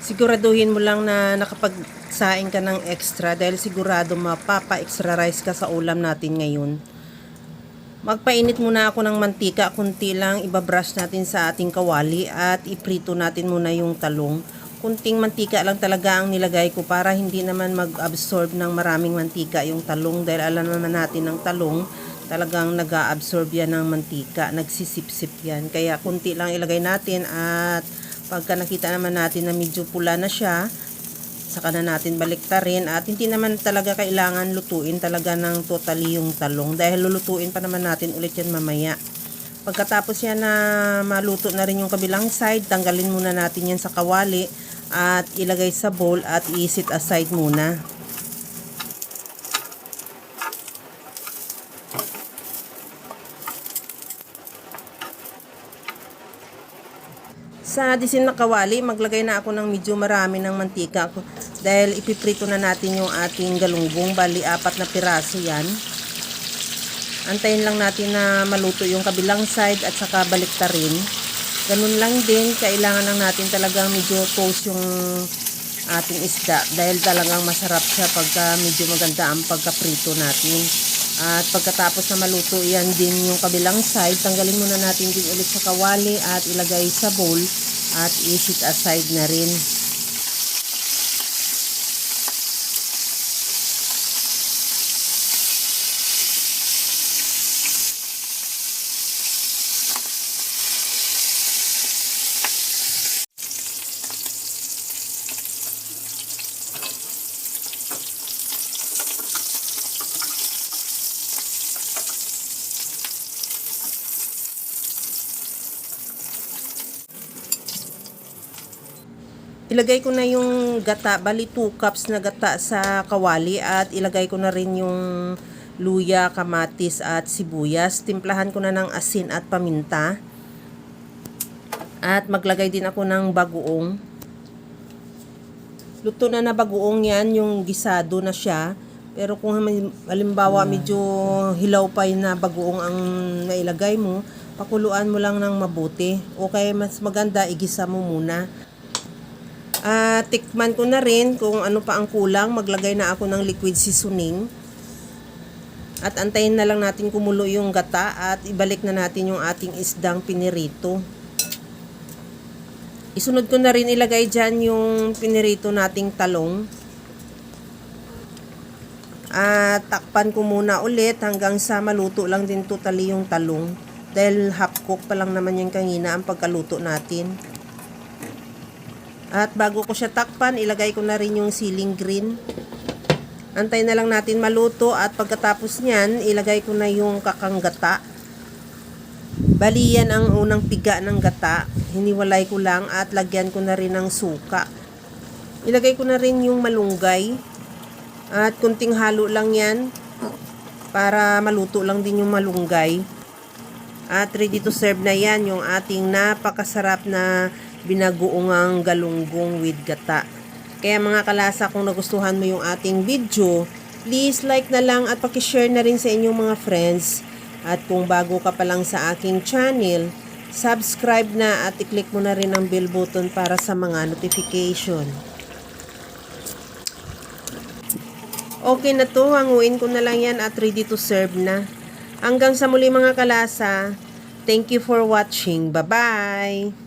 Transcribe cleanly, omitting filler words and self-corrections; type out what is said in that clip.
Siguraduhin mo lang na nakapagsaing ka ng extra dahil sigurado mapapa-extra rice ka sa ulam natin ngayon. Magpainit muna ako ng mantika, kunti lang ibabrush natin sa ating kawali at iprito natin muna yung talong. Kunting mantika lang talaga ang nilagay ko para hindi naman mag-absorb ng maraming mantika yung talong dahil alam naman natin ng talong talagang nag-a-absorb yan ng mantika, nagsisip-sip yan. Kaya kunti lang ilagay natin at pagka nakita naman natin na medyo pula na siya, saka na natin baliktarin at hindi naman talaga kailangan lutuin talaga ng totally yung talong dahil lulutuin pa naman natin ulit yan mamaya. Pagkatapos yan na maluto na rin yung kabilang side, tanggalin muna natin yan sa kawali at ilagay sa bowl at i-set aside muna. Sa disin na kawali, maglagay na ako ng medyo marami ng mantika dahil ipiprito na natin yung ating galunggong. Bali, 4 na piraso yan. Antayin lang natin na maluto yung kabilang side at saka baliktarin. Ganun lang din, kailangan lang natin talagang medyo toast yung ating isda dahil talagang masarap siya pagka medyo maganda ang pagkaprito natin. At pagkatapos na maluto yan din yung kabilang side, tanggalin muna natin din ulit sa kawali at ilagay sa bowl at i-set aside na rin. Ilagay ko na yung gata, bali 2 cups na gata sa kawali at ilagay ko na rin yung luya, kamatis at sibuyas. Timplahan ko na ng asin at paminta. At maglagay din ako ng bagoong. Luto na bagoong yan, yung gisado na siya. Pero kung halimbawa medyo hilaw pa yun na bagoong ang nailagay mo, pakuluan mo lang ng mabuti. Okay, mas maganda igisa mo muna. Tikman ko na rin kung ano pa ang kulang. Maglagay na ako ng liquid seasoning. At antayin na lang natin kumulo yung gata at ibalik na natin yung ating isdang pinirito. Isunod ko na rin ilagay dyan yung pinirito nating talong. At takpan ko muna ulit hanggang sa maluto lang din totally yung talong. Dahil half cook pa lang naman yung kanina ang pagkaluto natin. At bago ko siya takpan, ilagay ko na rin yung siling green. Antay na lang natin maluto at pagkatapos niyan, ilagay ko na yung kakang gata. Bali yan ang unang piga ng gata. Hiniwalay ko lang at lagyan ko na rin ng suka. Ilagay ko na rin yung malunggay. At kunting halo lang yan para maluto lang din yung malunggay. At ready to serve na yan yung ating napakasarap na binagoongang galunggong with gata. Kaya mga kalasa, kung nagustuhan mo yung ating video, please like na lang at pakishare na rin sa inyong mga friends. At kung bago ka pa lang sa aking channel, subscribe na at i-click mo na rin ang bell button para sa mga notification. Okay na to, hanguin ko na lang yan at ready to serve na. Hanggang sa muli mga kalasa, thank you for watching. Bye-bye!